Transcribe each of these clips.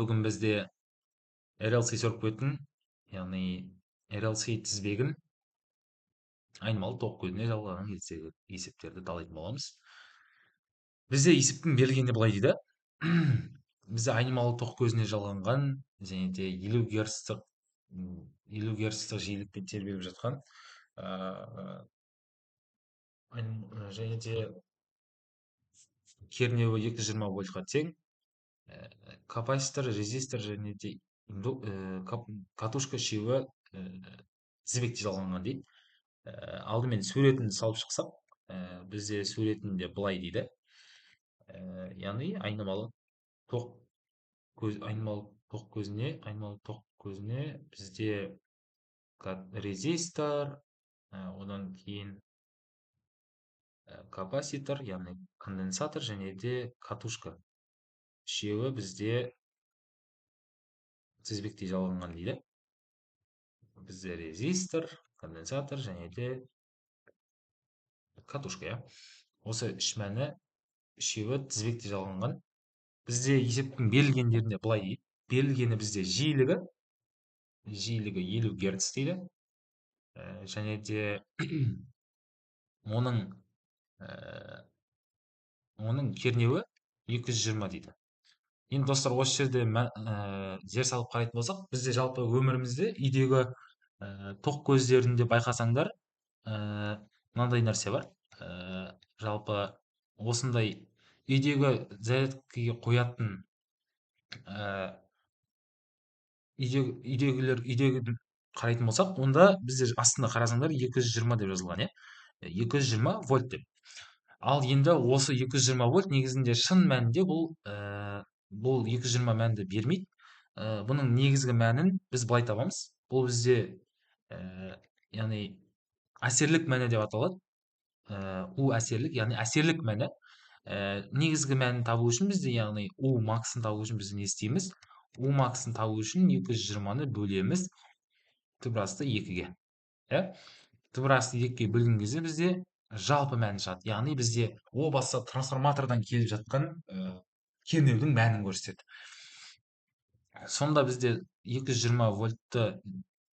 бүгін бізде RLC circuit'in, яғни RLC тізбегін айнымалы тоқ көзіне жалғаған есептерді талайтын боламыз. Бізде есептің берілгенде былай дейді. Бізде айнымалы тоқ көзіне жалғанған және де 50 герцтік жиілікпен тербеліп жатқан және де кернеуі 220 вольтқа тең капаситор, резистор және де катушка үшеуі тізбекте жалғанған дейді. Алдымен суретін салып шықсақ, бізде суретінде былай дейді. Яғни айнымалы тоқ көзіне бізде резистор, одан кейін капаситор, яғни конденсатор және де катушка үшеуі бізде тізбекте жалғанған дейді. Бізде резистор, конденсатор және де катушка, осы үш мәні үшеуі тізбекте жалғанған. Бізде есептің берілгендерінде былай дейді. Берілгені бізде жиілігі 50 герц дейді. Және де оның кернеуі 220 дейді. Енді достар, осы жерде зер салып қарайтын болсақ, бізде жалпы өмірімізде үйдегі тоқ көздерінде байқасаңдар, мынандай нәрсе бар. Жалпы осындай үйдегі зарядкаға қоятын үйдегі қарайтын болсақ, онда бізде астында қарасаңдар 220 деп жазылған, 220 вольт деп. Ал енді осы 220 вольт негізінде шын мәнінде бұл 220 мәнді бермейді. Бұның негізгі мәнін біз былай табамыз. Бұл бізде яғни әсерлік мәні деп аталады. У әсерлік, яғни әсерлік мәні. Негізгі мәнін табу үшін бізде, яғни У максын табу үшін біз не істейміз? У максын табу үшін 220-ны бөлеміз түбірасты 2-ге. Түбірасты 2-ге бөлген кезде бізде жалпы мәні шығады. Яғни бізде о баста трансформатордан келіп жатқан кернеудің мәнін көрсетеді. Сонда бізде 220 вольтты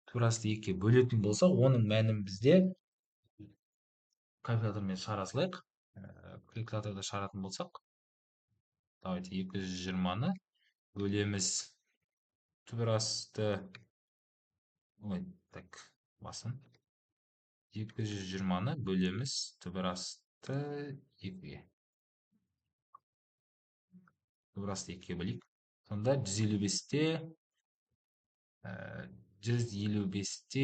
түбірасты 2-ге бөлетін болса, оның мәнін бізде калькулятормен шығара салайық. Калькуляторда шығаратын болсақ, давайте 220-ны бөлеміз түбірасты 220-ны бөлеміз түбірасты 2-ге. Түбірасты 2-ге бөлейік. Сонда 155-те 56.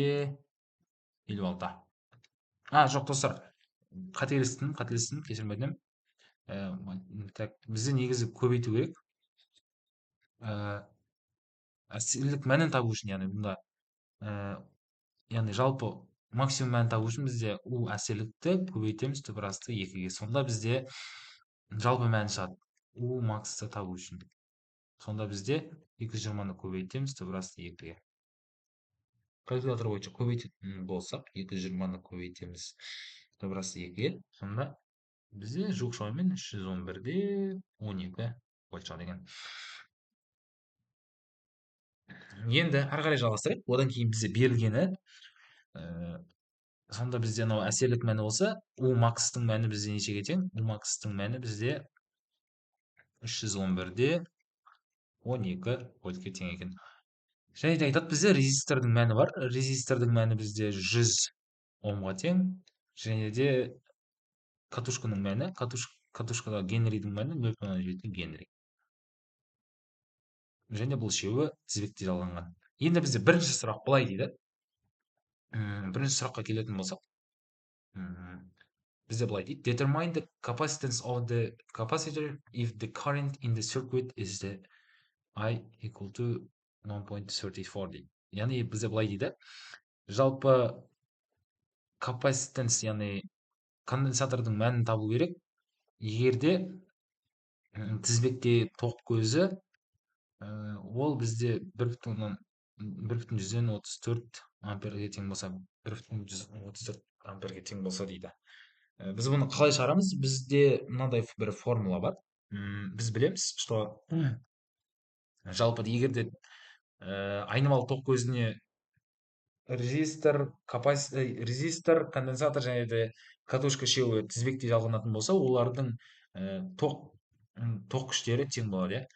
Жоқ достар, қателестім, кешірім. Бізде негізі көбейту керек. Әсерлік мәнін табу үшін, яғни бұнда, яғни жалпы максимум мәнін табу үшін бізде У әсерлікті көбейтеміз түбірасты 2-ге. Сонда бізде жалпы мәні шығады. У максты табу үшін. Сонда бізде 220-ны көбейтеміз түбірасты 2-ге. Калькулятор бойынша көбейтетін болсақ, 220-ны көбейтеміз түбірасты 2-ге. Сонда бізде жуық шамамен 311-де 12 вольт шығады екен. Енді ары қарай жалғастырайық. Одан кейін бізде берілгені, сонда бізде анау әсерлік мәні болса, У макстың мәні бізде нешеге тең? У макстың мәні бізде 311-де 12 вольтке тең екен. Және де айтады, бізде резистордың мәні бар. Резистордың мәні бізде 100 омға тең. Және де катушканың мәні, катушкада Генридің мәні 0,7 Генри. Және бұл үшеуі тізбекте жалғанған. Енді бізде бірінші сұрақ былай дейді. Бірінші сұраққа келетін болсақ, бізде былай дейді. Determine the capacitance of the capacitor if the current in the circuit is the I equal to 1.34 дейді. Яғни бізде былай дейді. Жалпы capacitance, яғни конденсатордың мәнін табу керек. Егерде тізбекте тоқ көзі ол бізде 1,134 амперге тең болса, 1,134 амперге тең болса дейді. Біз бұны қалай шығарамыз? Бізде мынандай бір формула бар. Біз білеміз, что Жалпы егер де айнымалы ток көзіне резистор, конденсатор және де катушка үшеуі тізбектей жалғанатын болса, олардың ток ток күштері тең болады, иә.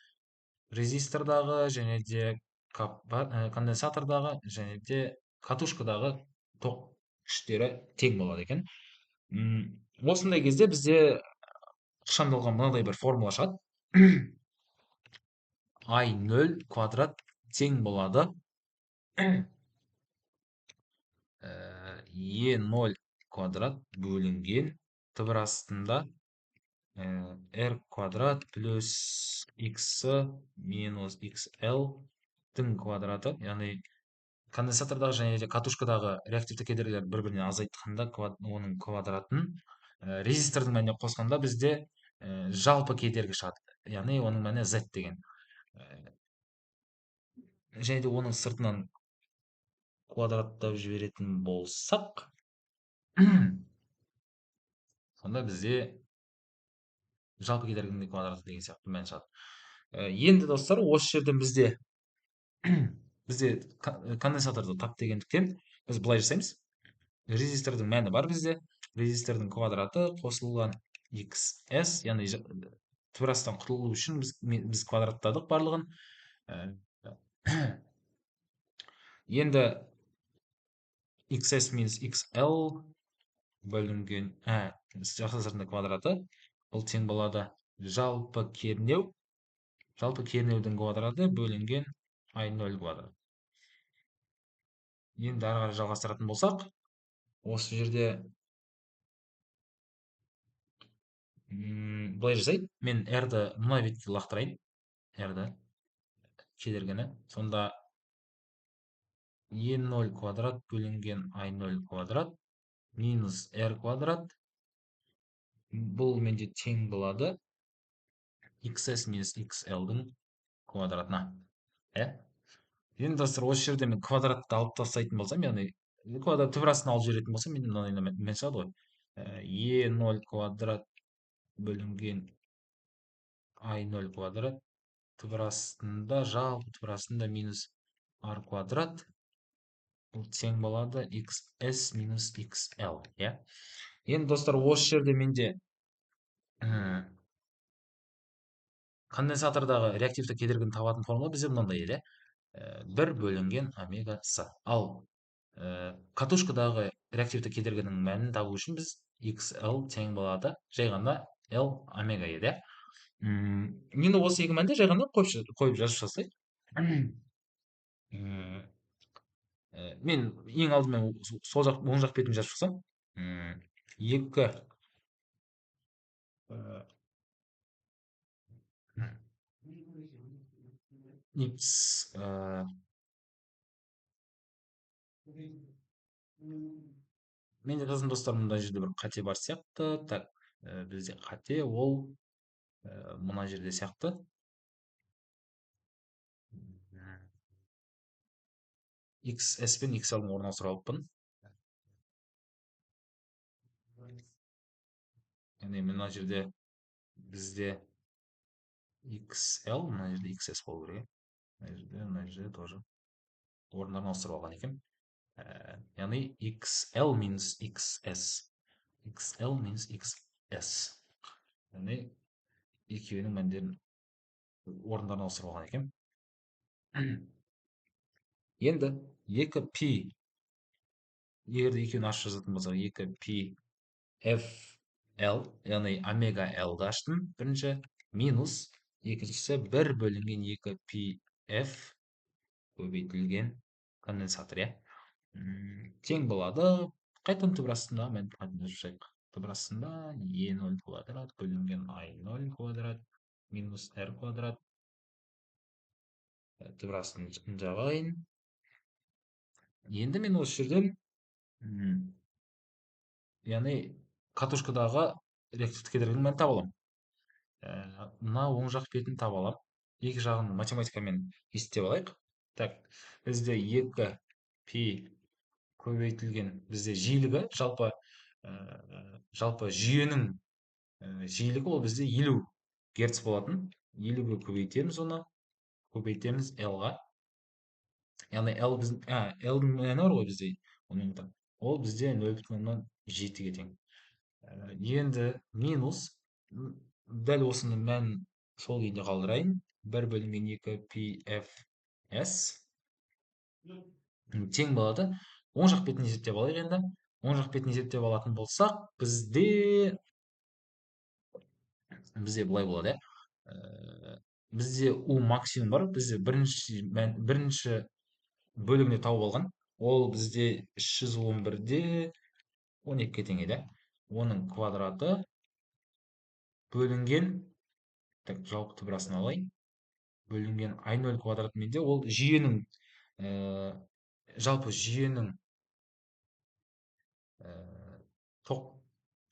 Резистордағы және де конденсатордағы және де катушкадағы ток күштері тең болады екен. Осындай кезде бізде ықшамдалған мынадай бір формула шығады. I0 квадрат тең болады E0 квадрат бөлінген түбір астында R квадрат плюс X минус XL тің квадраты, яғни конденсатордағы және де катушкадағы реактивті кедергілер бір-бірінен азайтқанда оның квадратын резистордың мәніне қосқанда бізде жалпы кедергі шығады. Яғни оның мәні Z деген. Және де оның сыртынан квадраттап жіберетін болсақ, сонда бізде жалпы кедергінің квадраты деген сияқты мән шығады. Енді достар, осы жерден бізде конденсаторды тап дегендіктен біз былай жасаймыз. Резистордың мәні бар бізде. Резистордың квадраты қосылған XS, яғни түбірастан құтылу үшін біз квадраттадық барлығын. Енді XS минус XL бөлінген жақсылардың квадраты бұл тең болады жалпы кернеудің квадраты бөлінген I0 квадрат. Енді ары қарай жалғастыратын болсақ, осы жерде былай жасайды. Мен R-ді мына бетке лақтырайын. R-ді кедергіні. Сонда E0 квадрат бөлінген I0 квадрат минус R квадрат. Бұл менде тең болады XS минус XL-дің квадратына. Енді достар, осы жерде мен квадратты алып тастайтын болсам, яғни квадрат түбір астына алып жіберетін болсам, мен мынандай мән шығады ғой. E0 квадрат бөлінген I0 квадрат түбір астында, жалпы түбір астында минус R квадрат. Бұл тең болады XS минус XL. Енді достар, осы жерде менде конденсатордағы реактивті кедергіні табатын формула бізде мынандай еді. 1 бөлінген омега с. Ал катушкадағы реактивті кедергінің мәнін табу үшін біз XL тең болады жай ғана L омега еді. Енді осы екі мәнді жай ғана қойып жазып тастайық. Мен ең алдымен оң жақ бетін жазып шықсам, 2 X менде жазған достар, мына жерде бір қате бар сияқты. Так, бізде қате ол мына жерде сияқты. XS пен XL-дің орнына сұралыппын. Яғни мына жерде бізде XL, мына жерде XS болу керек. Мына жерде тоже орындарын ауыстырып алған екен. Яғни XL минус XS. XL минус XS. Яғни екеуінің мәндерін орындарын ауыстырып алған екен. Енді 2π, егерде екеуін ашып жазатын болсақ, 2π FL, яғни омега L-ді аштым бірінші, минус екіншісі 1 бөлінген 2π F көбейтілген конденсатор, тең болады. Қайтадан түбір астында мән жазайық. Түбір астында E0 квадрат бөлінген I0 квадрат минус R квадрат. Түбір астын жағайын. Енді мен осы жерден, яғни катушкадағы реактивті кедергінің мәнін таба аламын. Мына оң жақ бетін таба аламын. Екі жағын математикамен есептеп алайық. Так, бізде 2π көбейтілген, бізде жиілігі, жалпы жүйенің жиілігі ол бізде 50 Гц болатын. 50-ге көбейтеміз оны. көбейтеміз l-ға. Яғни l l-дің мәні бар ғой бізде. Ол бізде 0,7-ге тең. Енді минус, дәл осының мәнін сол күйінде қалдырайын. 1 бөлінген 2 пи ф с тең болады. Оң жақ бетін есептеп алайық енді. Оң жақ бетін есептеп алатын болсақ, бізде былай болады, бізде у максимум бар. Бізде бірінші бөлігіне тауып алған. Ол бізде 311-де 12-ге тең еді. Оның квадраты бөлінген, жалпы түбірасын алайын, бөлінген i0 квадратымен де ол жүйенің, жалпы жүйенің ток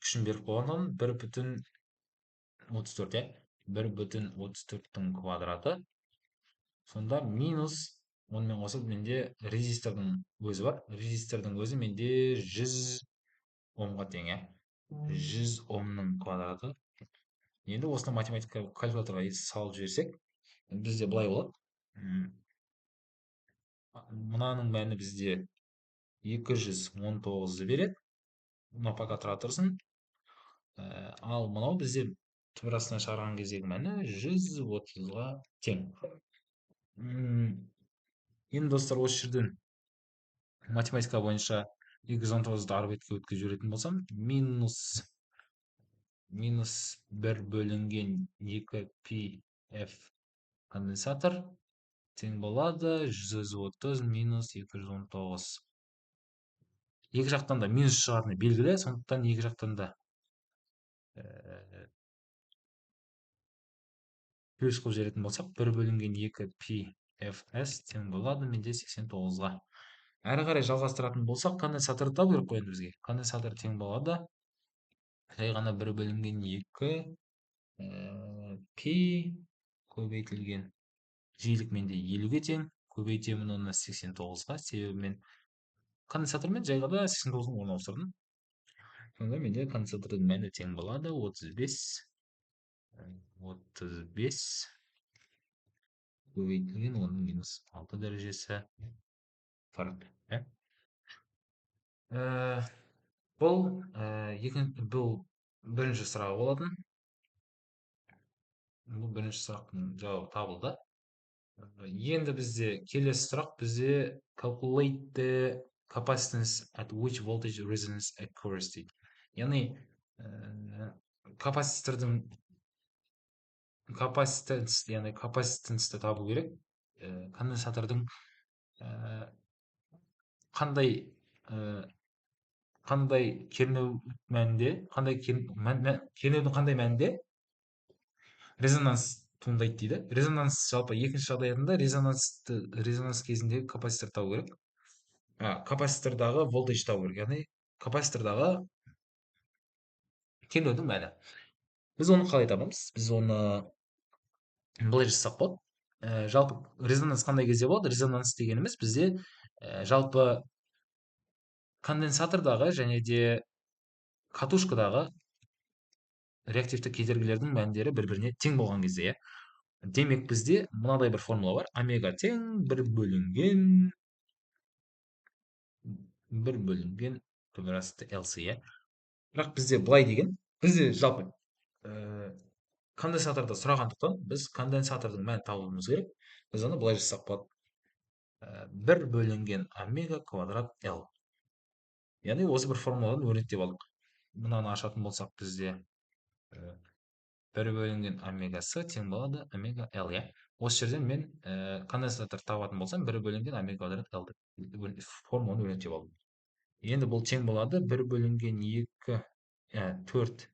күшін беріп қойған 1,34, 1,34-тің квадраты. Сонда минус, онымен қосып менде резистордың өзі бар. Резистордың өзі менде 100 омға тең, 100 омның квадраты. Енді осыны математика калькуляторға салып жіберсек, бізде былай болады. Мынаның мәні бізде 219-ды береді. Мына пока тұра тұрсын. Ал мынау бізде түбірастан шығарған кездегі мәні 130-ға тең. Енді достар, осы жерден математика бойынша 219-ды ары бетке өткізіп жіберетін болсам, минус 1 бөлінген 2 пи ф конденсатор тең болады 130 минус 219. Екі жақтан да минус шығатыны белгілі, сондықтан екі жақтан да плюс қылып жіберетін болсақ, 1 бөлінген 2 пи ф с тең болады менде 89-ға. Әрі қарай жалғастыратын болсақ, конденсаторды табу керек қой енді бізге. Конденсатор тең болады жай ғана 1 бөлінген 2 пи көбейтілген жиілік менде 50-ге тең. Көбейтемін оны 89-ға, себебі мен конденсатормен жай ғана 89-ның орнына ауыстырдым. Сонда менде конденсатордың мәні тең болады 35 көбейтілген оның минус 6 дәрежесі 40. Бұл бірінші сұрағы болатын. Бұл бірінші сұрақтың жауабы табылды. Енді бізде келесі сұрақ, бізде calculate the capacitance at which voltage resonance occurs дейді. Яғни капаситенсті табу керек. Конденсатордың қандай кернеу мәнінде, кернеудің қандай мәнінде резонанс туындайды дейді. Резонанс жалпы екінші жағдайында резонанс кезіндегі капаситор табу керек. Капаситордағы волтаж табу керек. Яғни капаситордағы кернеудің мәні. Біз оны қалай табамыз? Біз оны былай жасасақ болады. Жалпы резонанс қандай кезде болады? Резонанс дегеніміз бізде жалпы конденсатордағы және де катушкадағы реактивті кедергілердің мәндері бір-біріне тең болған кезде, демек бізде мынадай бір формула бар. Омега тең 1 бөлінген түбірасты LC. Бірақ бізде былай деген, бізде жалпы конденсаторды сұрағандықтан біз конденсатордың мәнін табуымыз керек. Біз оны былай жасасақ болады. 1 бөлінген омега квадрат L. Яғни осы бір формуладан өрнектеп алдық. Мынаны ашатын болсақ, бізде 1 бөлінген омега С тең болады омега L. Осы жерден мен конденсатор табатын болсам, 1 бөлінген омега квадрат L формуланы өрнектеп алдым. Енді бұл тең болады 1 бөлінген 4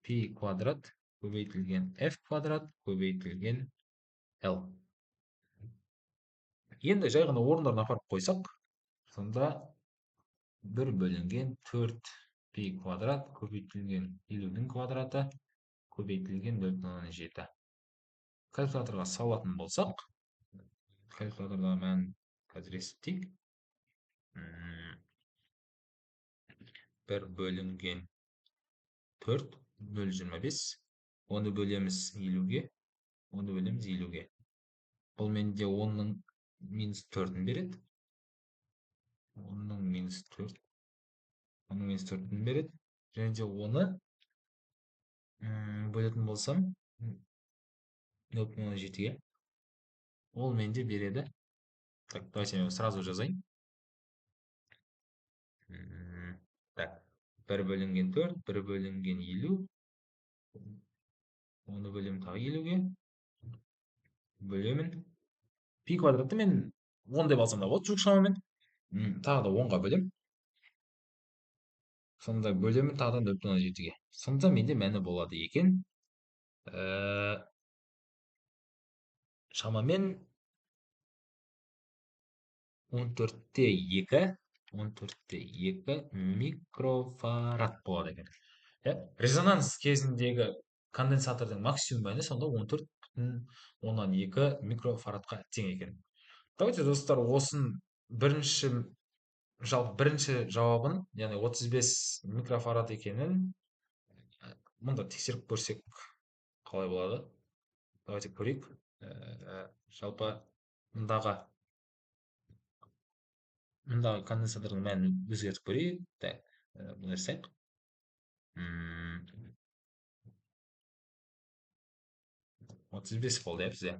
пи квадрат көбейтілген f квадрат көбейтілген L. Енді жай ғана орындарын апарып қойсақ, сонда 1 бөлінген 4 пи квадрат көбейтілген 50-дің квадраты көбейтілген 0,7. Калькуляторға салатын болсақ, калькуляторда мән қазір есептейік. 1 бөлінген 4 0,25. Оны бөлеміз 50-ге. бұл менде 10-ның минус 4-ін береді. 10-ның минус 4, 10-ның минус 4-ін береді. Және де оны бөлетін болсам 0,7-ге ол менде береді. Так, давайте я сразу жазайын. Так, 1 бөлінген 4, 1 бөлінген 50, оны бөлемін тағы 50-ге, бөлемін. Пи квадратты мен 10 деп алсам да болады, жоқ шамамен. Тағы да 10-ға бөлем. Сонда бөлемін тағы да 0,7-ге. Сонда менде мәні болады екен. Шамамен 14-те 2, 14-те 2 микрофарад болады екен. Резонанс кезіндегі конденсатордың максимум мәні сонда 14,2 микрофарадқа тең екен. Давайте, достар, осының бірінші жауабын, яғни 35 микрофарад екенін мұнда тексеріп көрсек қалай болады? Давайте көрейік. Жалпы мұндағы конденсатордың мәнін өзгертіп көрейік. Так, бұны жасайық. 35 болды, бізде.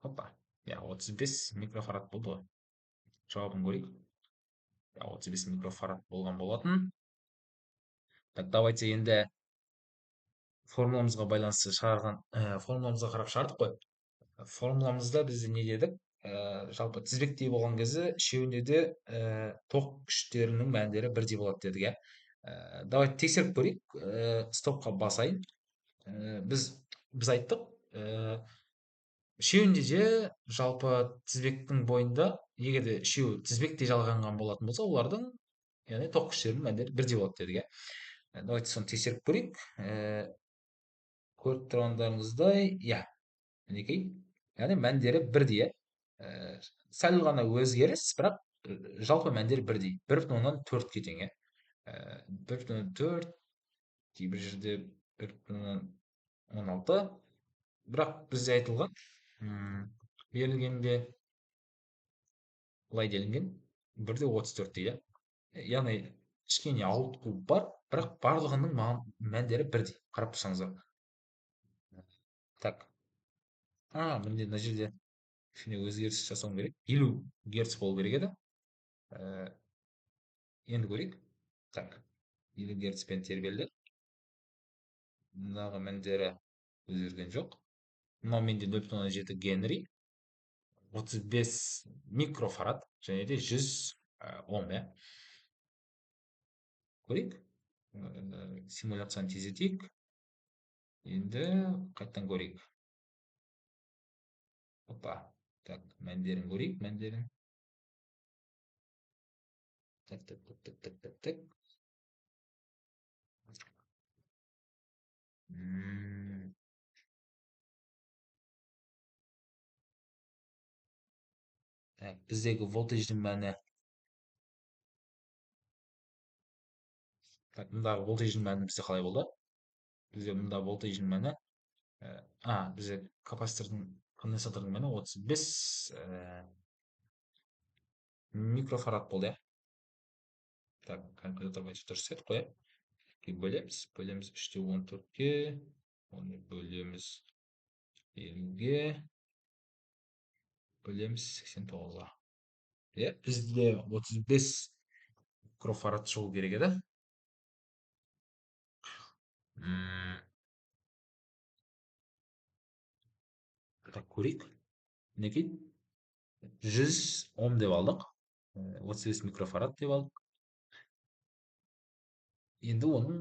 Hoppa. 35 микрофарад болды ғой. Жауабын көрейік. 35 микрофарад болған болатын. Так, давайте енді формуламызға байланысты шығарған, формуламызға қарап шығардық қой. Формуламызда біз не дедік? Жалпы тізбектей болған кезде үшеуінде де ток күштерінің мәндері бірдей болады дедік, иә. Давайте тексеріп көрейік. Стопқа басайын. Біз айттық, үшеуінде де жалпы тізбектің бойында, егер де үшеуі тізбектей жалғанған болатын болса, олардың яғни ток күштерінің мәндері бірдей болады дедік, иә. Давайте соны тексеріп көрейік. Көріп тұрғандарыңыздай, иә, мінекей, яғни мәндері бірдей, иә. Сәл ғана өзгеріс, бірақ жалпы мәндері бірдей. 1,4-ке тең, иә. 1,4, кейбір жерде 1,16, бірақ бізде айтылған берілгенде былай делінген 1,34 дейді. Яғни кішкене ауытқу бар, бірақ барлығының мәндері бірдей. Қарап тұрсаңыздар. Так. Мінде мына жерде кішкене өзгеріс жасауым керек. 50 герц болу керек еді. Енді көрейік. Так. 50 герцпен тербелді. Мұндағы мәндері өзгерген жоқ. Мынау менде 0,7 генри, 35 микрофарад, және де 100 ом, иә. Көрейік. Симуляцияны тездетейік. Енді қайттан көрейік. Опа. Так, мәндерін көрейік, мәндерін. Так. Так, біздегі волтаждың мәні. Так, мұндағы волтаждың мәні бізде қалай болды? Бізде мұнда волтаждың мәні. Бізде капаситордың, конденсатордың мәні 35 микрофарад болды, иә. Так, калькулятор бойынша дұрыс еді қояйық. Бөлеміз 3,14-ке, оны бөлеміз 50-ге, бөлеміз 89-ға. Бізде 35 микрофарад шығу керек еді. Так, көрейік. Мінекей 100 ом деп алдық. 35 микрофарад деп алдық. Енді оның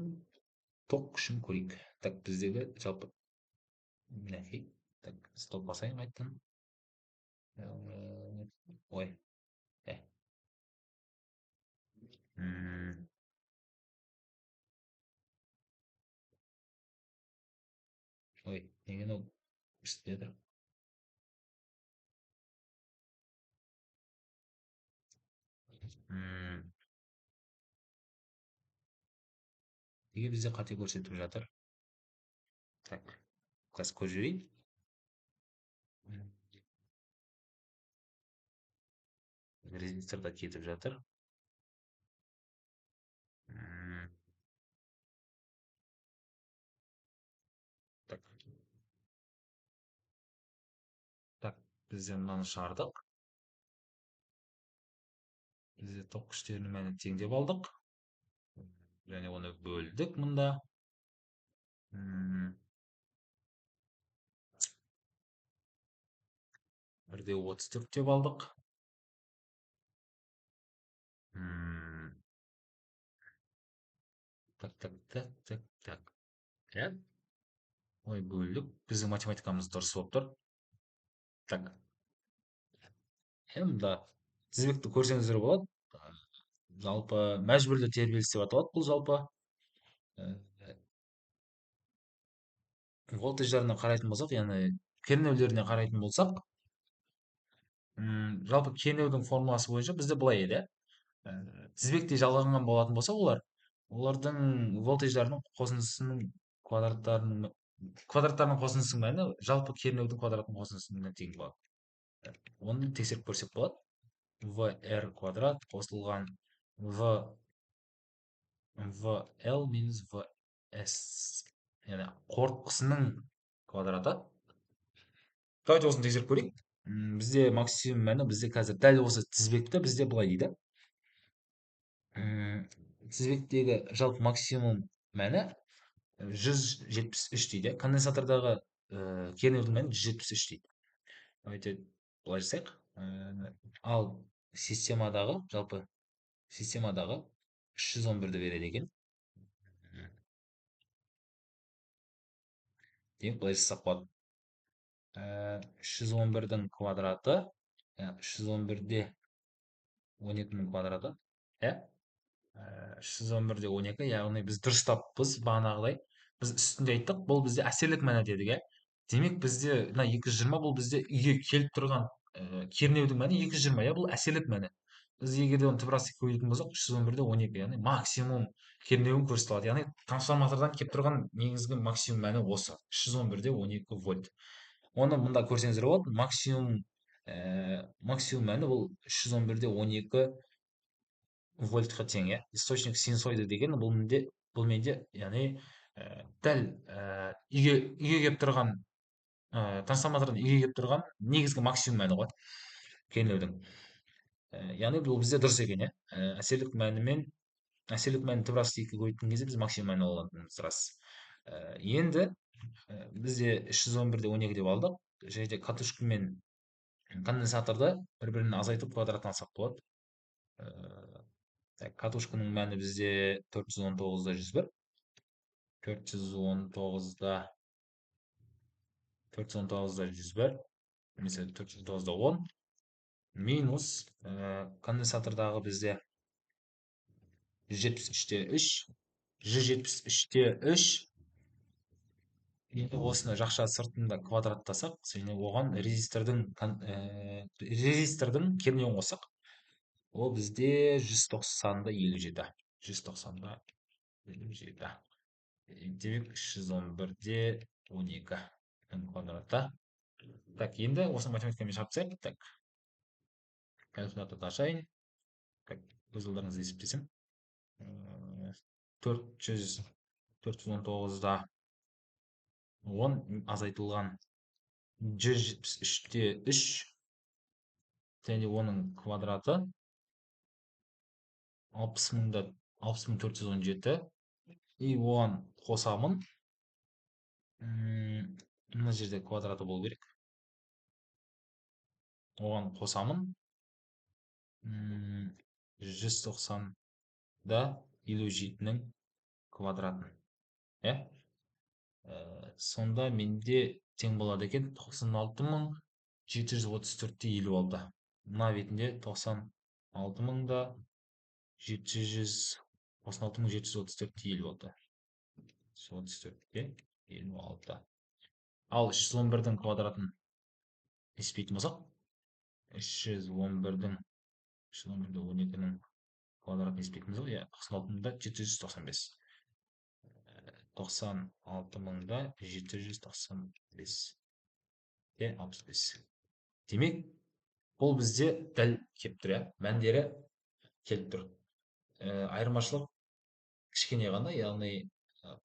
ток күшін көрейік. Так, біздегі жалпы мінекей. Так, стоп басайын қайттан. Ой. Ой, неге мынау істеді? Неге бізде қате көрсетіп жатыр? Так, қазір көріп жіберейін. резисторда кетіп жатыр. М, Так, так, бізде мынаны шығардық. Бізде ток күштерінің мәнін теңдеп алдық. Және оны бөлдік мұнда. М, 1/34 деп алдық. М, Так. Иә, ой, бөлдік. Біздің математикамыз дұрыс болып тұр. Так, мұнда тізбекті көрсеңіздер болады. Жалпы мәжбүрлі тербеліс деп аталады бұл жалпы. Ә, Волтаждарына қарайтын болсақ, яғни кернеулеріне қарайтын болсақ, жалпы кернеудің формуласы бойынша бізде былай еді. Ә, Тізбектей жалғанған болатын болса олардың волтаждарының қосындысының квадраттарының қосындысының мәні жалпы кернеудің квадратының қосындысына тең болады. Оны тексеріп көрсек болады. VR квадрат қосылған VL минус VS, яғни қорытқысының квадраты. Давайте осыны тексеріп көрейік. Бізде максимум мәні, бізде қазір дәл осы тізбекті бізде былай дейді. Тізбектегі жалпы максимум мәні 173 дейді. Конденсатордағы кернеудің мәні 173 дейді. Давайте былай жасайық. Ал жалпы системадағы 311-ді береді екен. Демек, былай жасақ болады. 311-дің квадраты, 311-де 12-нің квадраты, иә? 311-де 12, яғни біз дұрыстаппыз бағанағыдай. Біз үстінде айттық, бұл бізде әсерлік мәні дедік, иә? Демек, бізде мына 220 бұл бізде үйге келіп тұрған кернеудің мәні 220, иә, бұл әсерлік мәні. Біз егер де оны түбірасты көбейтетін болсақ, 311-де 12, яғни максимум кернеуін көрсете алады. Яғни трансформатордан келіп тұрған негізгі максимум мәні осы 311-де 12 вольт. Оны мұнда көрсеңіздер болады. Максимум мәні бұл 311-де 12 вольтқа тең, иә. Источник синусоиды деген бұл менде, яғни дәл үйге келіп тұрған трансформатордан үйге келіп тұрған негізгі максимум мәні ғой кернеудің. Яғни бұл бізде дұрыс екен, иә. Әсерлік мәні түбірасты 2 көбейткен кезде біз максимум мәні алатынымыз рас. Енді бізде 311-де 12 деп алдық. Және де катушка мен конденсаторды бір-бірін азайтып квадратын алсақ болады. Катушканың мәні бізде 419-да 101. 419-да 101, немесе 409-да 10, минус конденсатордағы бізде 173-те 3, 173-те 3, енді осыны жақша сыртында квадраттасақ, және оған резистордың кернеуін қоссақ, ол бізде 190-да 57. 190-да 57. Демек, 311-де 12 квадраты. Так, енді осы математикамен шарттасайық. Так, калькуляторды ашайын. Өз жолдарыңызды есептесем. 419-да 10 азайтылған 173-те 3, және оның квадраты 60.417. И оған қосамын. Мына жерде квадраты болу керек. Оған қосамын. 190-да 57-нің квадратын. Иә? Сонда менде тең болады екен 96.734-те 50 болды. Мына бетінде 96.734-те 50 болды. 34-те 56. Ал 311-дің квадратын есептейтін болсақ, 311-дің 12-нің квадратын есептейтін болсақ, 96.795. 96.795-те 65. Демек, бұл бізде дәл келіп тұр, иә, мәндері келіп тұр. Айырмашылық кішкене ғана, яғни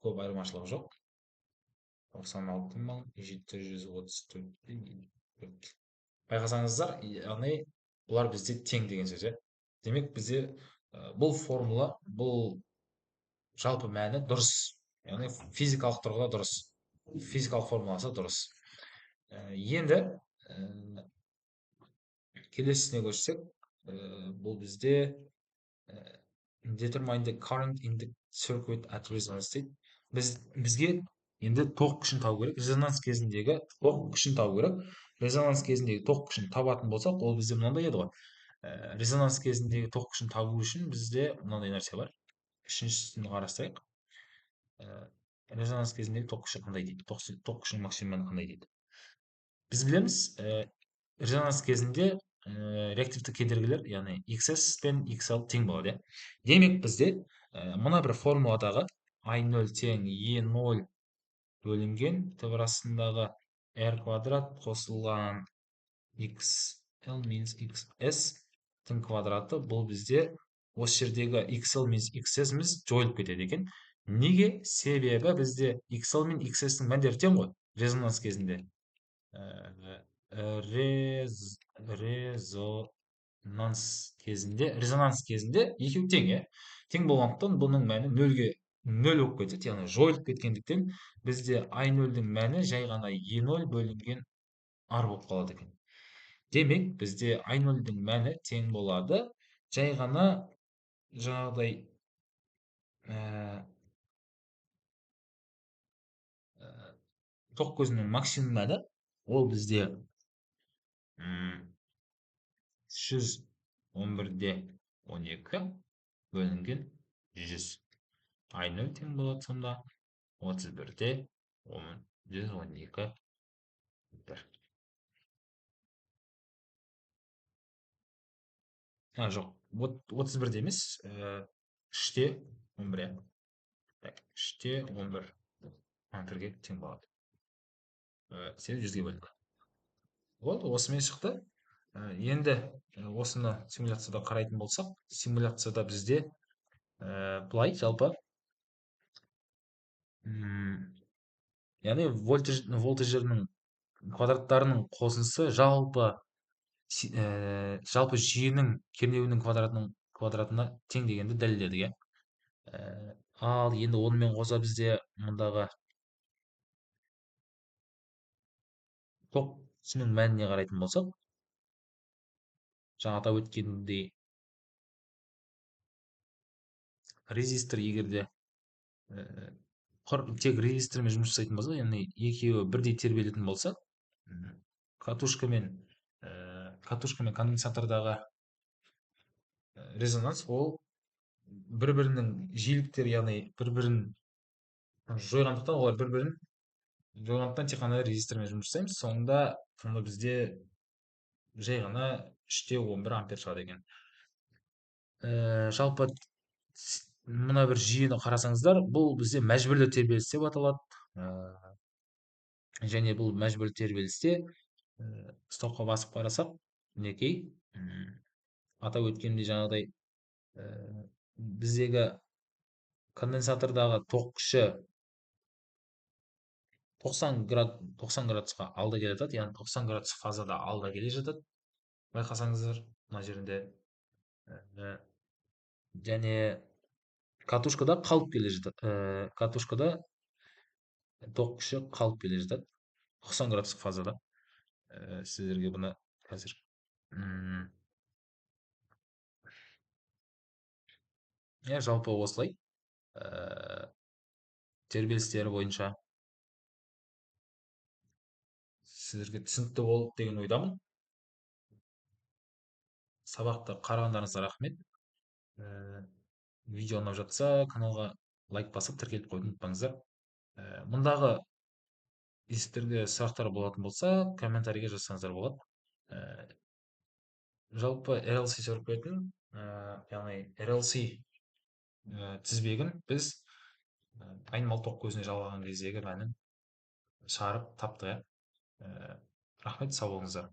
көп айырмашылық жоқ. 96.734. Байқасаңыздар, яғни бұлар бізде тең деген сөз, иә. Демек бізде бұл формула, бұл жалпы мәні дұрыс. Яғни физикалық тұрғыда дұрыс. Физикалық формуласы дұрыс. Енді келесісіне көшсек, бұл бізде determine the current in the circuit at resonance дейді. Бізге енді тоқ күшін табу керек. Резонанс кезіндегі тоқ күшін табу керек. Резонанс кезіндегі тоқ күшін табатын болсақ, ол бізде мынандай еді ғой. Резонанс кезіндегі тоқ күшін табу үшін бізде мынандай нәрсе бар. Үшіншісін қарастырайық. Резонанс кезіндегі тоқ күші қандай дейді? Тоқ күшінің максимумы қандай дейді? Біз білеміз, резонанс кезінде реактивті кедергілер, яғни XS пен XL тең болады, иә. Демек бізде мына бір формуладағы I0 тең E0 бөлінген түбір астындағы R квадрат қосылған XL минус XS тің квадраты, бұл бізде осы жердегі XL минус XS'іміз жойылып кетеді екен. Неге? Себебі бізде XL мен XS-тің мәндері тең ғой резонанс кезінде. Резонанс кезінде екеуі тең, иә. Тең болғандықтан бұның мәні нөл болып кетеді, яғни жойылып кеткендіктен бізде I0-дің мәні жай ғана E0 бөлінген R болып қалады екен. Демек бізде I0-дің мәні тең болады жай ғана жаңағыдай тоқ көзінің максимум мәні, ол бізде 111/12 бөлінген 100. I0 тең болады сонда 31/10/112. Жоқ, 31-де емес, 3/11. 3/11 амперге тең болады. Себебі 100-ге бөлінген. Вот, осымен шықты. Енді осыны симуляцияда қарайтын болсақ, симуляцияда бізде былай жалпы, яғни волтажерінің квадраттарының қосындысы жалпы жүйенің кернеуінің квадратына тең дегенді дәлелдедік, иә. Ал енді онымен қоса бізде мұндағы тоқ күшінің мәніне қарайтын болсақ, жаңа атап өткендей, резистор егерде тек резистормен жұмыс жасайтын болса, яғни екеуі бірдей тербелетін болса, катушка мен конденсатордағы резонанс, ол бір-бірінің жиіліктері, яғни бір-бірін жойғандықтан, олар бір-бірін жойғандықтан тек қана резистормен жұмыс жасаймыз. Сонда бізде жай ғана 3/11 ампер шығады екен. Жалпы мына бір жүйені қарасаңыздар, бұл бізде мәжбүрлі тербеліс деп аталады. Және бұл мәжбүрлі тербелісте стопқа басып қарасақ, мінекей, атап өткендей жаңағыдай біздегі конденсатордағы тоқ күші 90 градусқа алда келе жатады, яғни 90 градус фазада алда келе жатады. Байқасаңыздар, мына жерінде және катушкада қалып келе жатады. Катушкада тоқ күші қалып келе жатады 90 градус фазада. Сіздерге бұны қазір жалпы осылай тербелістері бойынша сіздерге түсінікті болды деген ойдамын. Сабақты қарағандарыңызға рахмет. Видео ұнап жатса, каналға лайк басып, тіркеліп қойуды ұмытпаңыздар. Мұндағы есіктерде сұрақтар болатын болса, комментарийге жазсаңыздар болады. Жалпы RLC circuit'ін, яғни RLC тізбегін біз айнымалы тоқ көзіне жалғаған кездегі мәнін шығарып таптық. Рахмет, сау болыңыздар.